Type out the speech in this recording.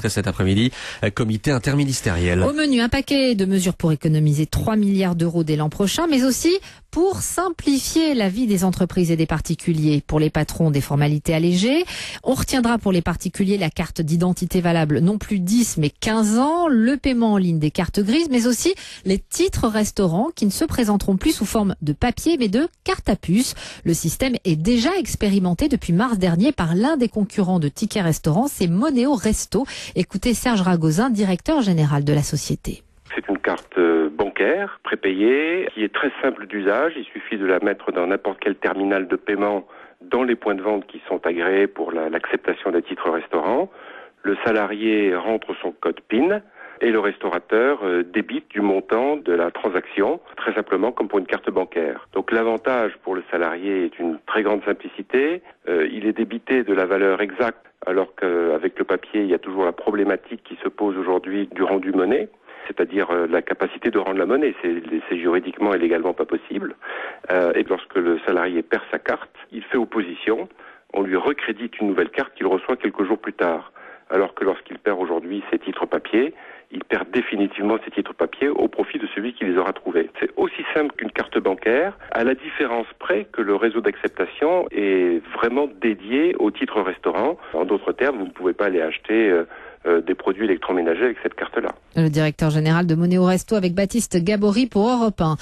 Cet après-midi, comité interministériel. Au menu, un paquet de mesures pour économiser 3 milliards d'euros dès l'an prochain, mais aussi pour simplifier la vie des entreprises et des particuliers. Pour les patrons, des formalités allégées. On retiendra pour les particuliers la carte d'identité valable non plus 10 mais 15 ans, le paiement en ligne des cartes grises, mais aussi les titres restaurants qui ne se présenteront plus sous forme de papier mais de carte à puce. Le système est déjà expérimenté depuis mars dernier par l'un des concurrents de Ticket Restaurant, c'est Monéo Resto. Écoutez Serge Ragozin, directeur général de la société. C'est une carte bancaire, prépayée, qui est très simple d'usage. Il suffit de la mettre dans n'importe quel terminal de paiement dans les points de vente qui sont agréés pour l'acceptation des titres restaurants. Le salarié rentre son code PIN et le restaurateur débite du montant de la transaction, très simplement comme pour une carte bancaire. Donc l'avantage pour le salarié est une très grande simplicité. Il est débité de la valeur exacte, alors qu'avec le papier, il y a toujours la problématique qui se pose aujourd'hui du rendu monnaie, c'est-à-dire la capacité de rendre la monnaie. C'est juridiquement et légalement pas possible. Et lorsque le salarié perd sa carte, il fait opposition. On lui recrédite une nouvelle carte qu'il reçoit quelques jours plus tard. Alors que lorsqu'il perd aujourd'hui ses titres papier, il perd définitivement ses titres papier au profit de celui qui les aura trouvés. C'est aussi simple qu'une carte bancaire, à la différence près que le réseau d'acceptation est vraiment dédié aux titres restaurants. En d'autres termes, vous ne pouvez pas aller acheter des produits électroménagers avec cette carte-là. Le directeur général de Monéo Resto avec Baptiste Gabory pour Europe 1.